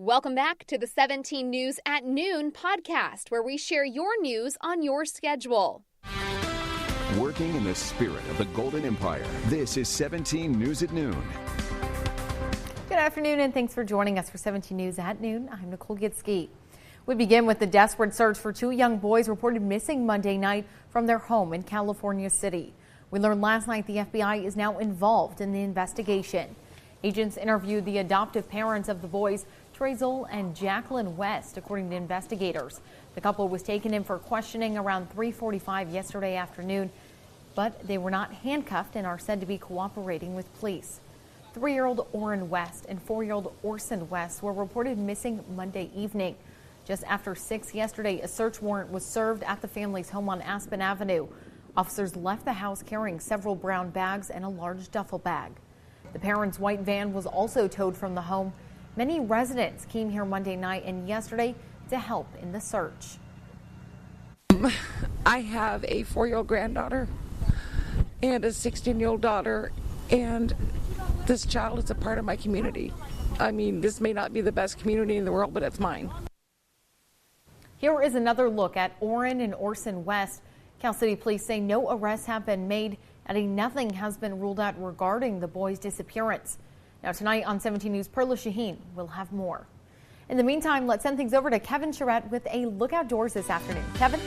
Welcome back to the 17 News at Noon podcast, where we share your news on your schedule. Working in the spirit of the Golden Empire, this is 17 News at Noon. Good afternoon, and thanks for joining us for 17 News at Noon. I'm Nicole Gitski. We begin with the desperate search for two young boys reported missing Monday night from their home in California City. We learned last night the FBI is now involved in the investigation. Agents interviewed the adoptive parents of the boys, Trezol and Jacqueline West, according to investigators. The couple was taken in for questioning around 3:45 yesterday afternoon, but they were not handcuffed and are said to be cooperating with police. 3-year-old Orrin West and 4-year-old Orson West were reported missing Monday evening. Just after 6 yesterday, a search warrant was served at the family's home on Aspen Avenue. Officers left the house carrying several brown bags and a large duffel bag. The parents' white van was also towed from the home. Many residents came here Monday night and yesterday to help in the search. I have a 4-year-old granddaughter and a 16-year-old daughter, and this child is a part of my community. I mean, this may not be the best community in the world, but it's mine. Here is another look at Orrin and Orson West. Cal City police say no arrests have been made, adding nothing has been ruled out regarding the boys' disappearance. Now tonight on 17 News, Perla Shaheen will have more. In the meantime, let's send things over to Kevin Charette with a look outdoors this afternoon. Kevin?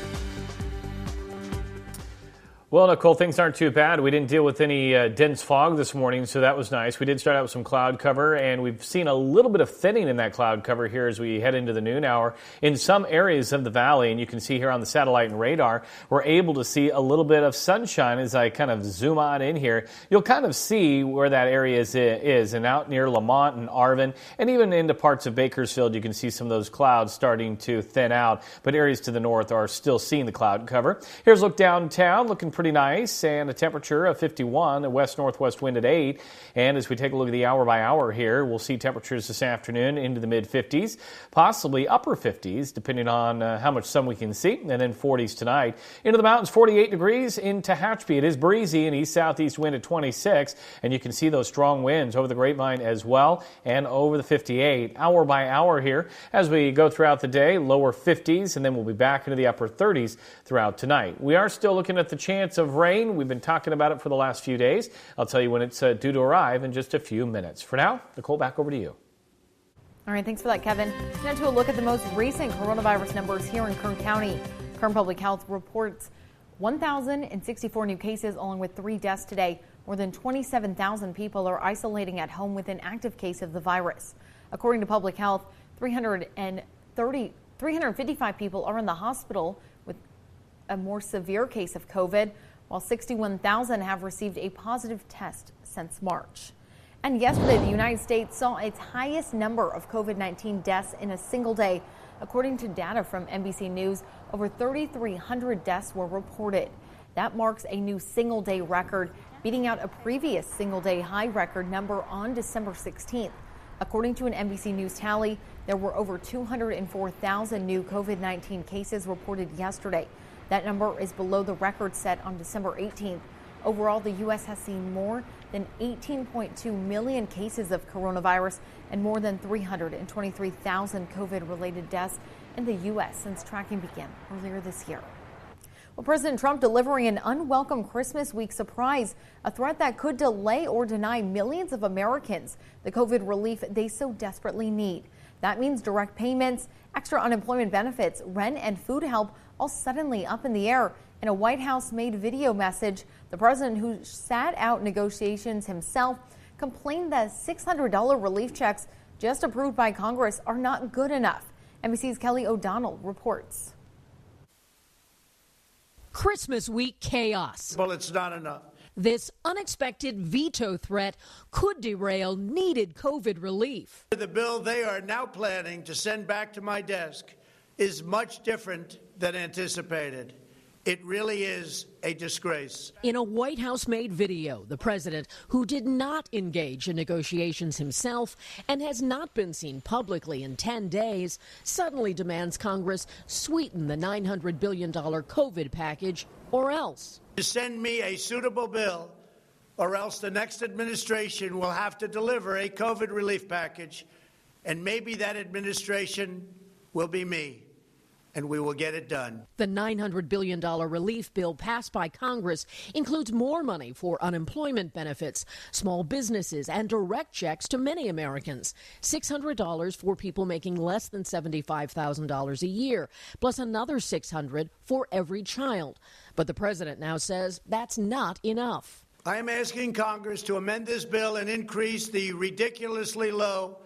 Well, Nicole, things aren't too bad. We didn't deal with any dense fog this morning, so that was nice. We did start out with some cloud cover, and we've seen a little bit of thinning in that cloud cover here as we head into the noon hour in some areas of the valley. And you can see here on the satellite and radar, we're able to see a little bit of sunshine as I kind of zoom on in here. You'll kind of see where that area is. And out near Lamont and Arvin, and even into parts of Bakersfield, you can see some of those clouds starting to thin out. But areas to the north are still seeing the cloud cover. Here's a look downtown, looking pretty nice, and a temperature of 51, a west-northwest wind at 8. And as we take a look at the hour by hour here, we'll see temperatures this afternoon into the mid-50s, possibly upper 50s, depending on how much sun we can see, and then 40s tonight. Into the mountains, 48 degrees in Tehachapi. It is breezy, and east-southeast wind at 26, and you can see those strong winds over the Grapevine as well, and over the 58. Hour by hour here as we go throughout the day, lower 50s, and then we'll be back into the upper 30s throughout tonight. We are still looking at the chance of rain. We've been talking about it for the last few days. I'll tell you when it's due to arrive in just a few minutes. For now, Nicole, back over to you. All right, thanks for that, Kevin. Now to a look at the most recent coronavirus numbers here in Kern County. Kern Public Health reports 1,064 new cases along with 3 deaths today. More than 27,000 people are isolating at home with an active case of the virus. According to Public Health, 355 people are in the hospital with a more severe case of COVID, while 61,000 have received a positive test since March. And yesterday, the United States saw its highest number of COVID-19 deaths in a single day. According to data from NBC News, over 3,300 deaths were reported. That marks a new single-day record, beating out a previous single-day high record number on December 16th. According to an NBC News tally, there were over 204,000 new COVID-19 cases reported yesterday. That number is below the record set on December 18th. Overall, the U.S. has seen more than 18.2 million cases of coronavirus and more than 323,000 COVID-related deaths in the U.S. since tracking began earlier this year. Well, President Trump delivering an unwelcome Christmas week surprise, a threat that could delay or deny millions of Americans the COVID relief they so desperately need. That means direct payments, extra unemployment benefits, rent and food help all suddenly up in the air. In a White House-made video message, the president, who sat out negotiations himself, complained that $600 relief checks just approved by Congress are not good enough. NBC's Kelly O'Donnell reports. Christmas week chaos. Well, it's not enough. This unexpected veto threat could derail needed COVID relief. The bill they are now planning to send back to my desk is much different than anticipated. It really is a disgrace. In a White House-made video, the president, who did not engage in negotiations himself and has not been seen publicly in 10 days, suddenly demands Congress sweeten the $900 billion COVID package or else. To send me a suitable bill, or else the next administration will have to deliver a COVID relief package And maybe that administration will be me, and we will get it done. The $900 billion relief bill passed by Congress includes more money for unemployment benefits, small businesses, and direct checks to many Americans. $600 for people making less than $75,000 a year, plus another $600 for every child. But the president now says that's not enough. I am asking Congress to amend this bill and increase the ridiculously low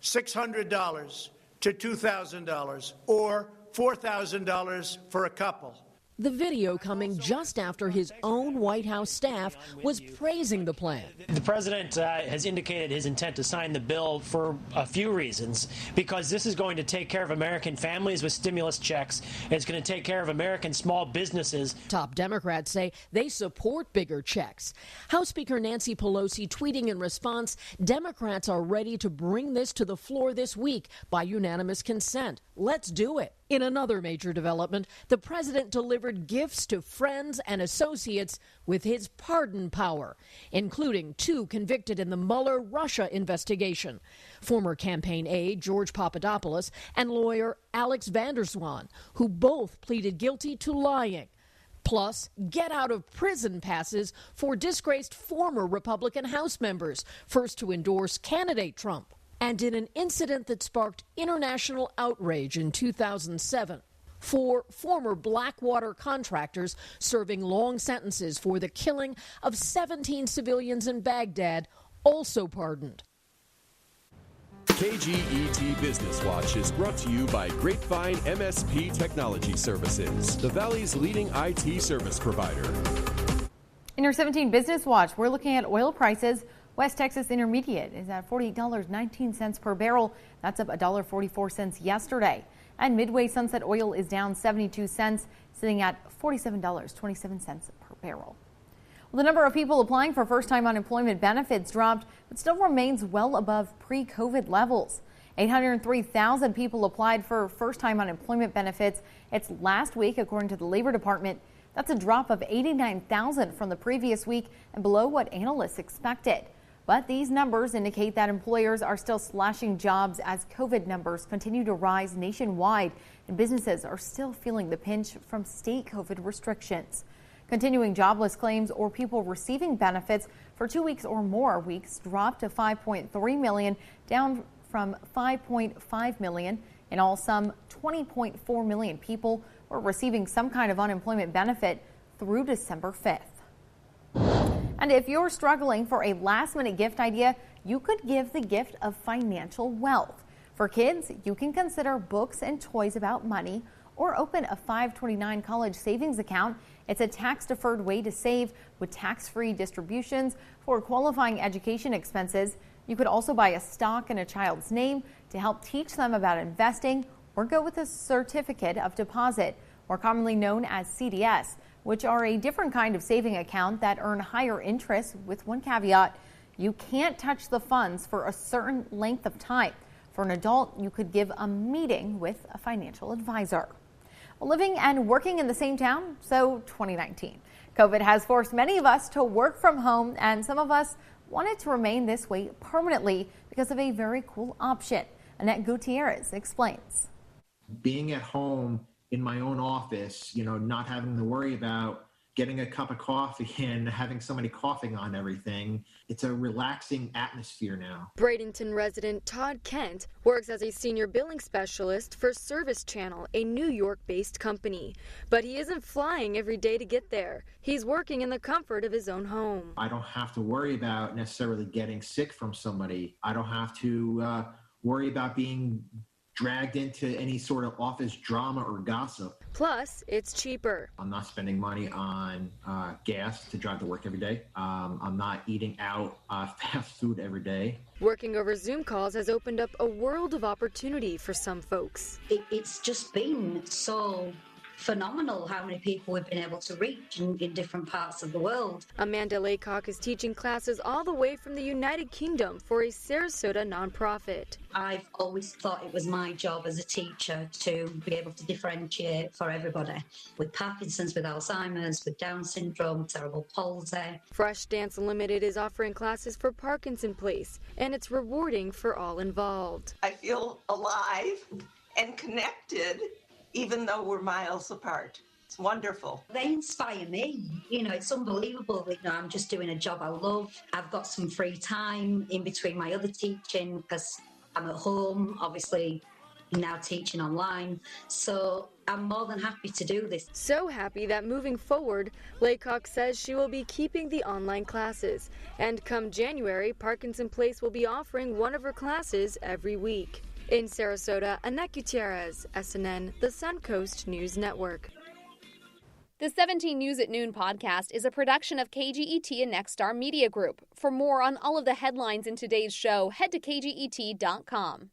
$600 to $2,000 or $4,000 for a couple. The video coming just after his own White House staff was praising the plan. The president has indicated his intent to sign the bill for a few reasons, because this is going to take care of American families with stimulus checks. It's going to take care of American small businesses. Top Democrats say they support bigger checks. House Speaker Nancy Pelosi tweeting in response, Democrats are ready to bring this to the floor this week by unanimous consent. Let's do it. In another major development, the president delivered gifts to friends and associates with his pardon power, including 2 convicted in the Mueller Russia investigation, former campaign aide George Papadopoulos and lawyer Alex Vanderswan, who both pleaded guilty to lying. Plus, get-out-of-prison passes for disgraced former Republican House members, first to endorse candidate Trump. And in an incident that sparked international outrage in 2007, 4 former Blackwater contractors serving long sentences for the killing of 17 civilians in Baghdad also pardoned. KGET Business Watch is brought to you by Grapevine MSP Technology Services, the Valley's leading IT service provider. In your 17 Business Watch, we're looking at oil prices. West Texas Intermediate is at $48.19 per barrel. That's up $1.44 yesterday. And Midway Sunset Oil is down 72 cents, sitting at $47.27 per barrel. Well, the number of people applying for first-time unemployment benefits dropped, but still remains well above pre-COVID levels. 803,000 people applied for first-time unemployment benefits. It's last week, according to the Labor Department. That's a drop of 89,000 from the previous week and below what analysts expected. But these numbers indicate that employers are still slashing jobs as COVID numbers continue to rise nationwide, and businesses are still feeling the pinch from state COVID restrictions. Continuing jobless claims or people receiving benefits for 2 weeks or more weeks dropped to 5.3 million, down from 5.5 million. In all, some 20.4 million people were receiving some kind of unemployment benefit through December 5th. And if you're struggling for a last-minute gift idea, you could give the gift of financial wealth. For kids, you can consider books and toys about money or open a 529 college savings account. It's a tax-deferred way to save with tax-free distributions for qualifying education expenses. You could also buy a stock in a child's name to help teach them about investing, or go with a certificate of deposit, more commonly known as CDS, which are a different kind of saving account that earn higher interest, with one caveat: you can't touch the funds for a certain length of time. For an adult, you could give a meeting with a financial advisor. Living and working in the same town, so 2019. COVID has forced many of us to work from home, and some of us wanted to remain this way permanently because of a very cool option. Annette Gutierrez explains. Being at home in my own office, not having to worry about getting a cup of coffee and having somebody coughing on everything. It's a relaxing atmosphere now. Bradenton resident Todd Kent works as a senior billing specialist for Service Channel, a New York-based company. But he isn't flying every day to get there. He's working in the comfort of his own home. I don't have to worry about necessarily getting sick from somebody. I don't have to worry about being dragged into any sort of office drama or gossip. Plus, it's cheaper. I'm not spending money on gas to drive to work every day. I'm not eating out fast food every day. Working over Zoom calls has opened up a world of opportunity for some folks. It's just been so phenomenal how many people we've been able to reach in different parts of the world. Amanda Laycock is teaching classes all the way from the United Kingdom for a Sarasota nonprofit. I've always thought it was my job as a teacher to be able to differentiate for everybody with Parkinson's, with Alzheimer's, with Down syndrome, cerebral palsy. Fresh Dance Limited is offering classes for Parkinson Place, and it's rewarding for all involved. I feel alive and connected, even though we're miles apart. It's wonderful. They inspire me. It's unbelievable. I'm just doing a job I love. I've got some free time in between my other teaching because I'm at home, obviously now teaching online. So I'm more than happy to do this. So happy that moving forward, Laycock says she will be keeping the online classes. And come January, Parkinson Place will be offering one of her classes every week. In Sarasota, Annette Gutierrez, SNN, the Suncoast News Network. The 17 News at Noon podcast is a production of KGET and Nexstar Media Group. For more on all of the headlines in today's show, head to kget.com.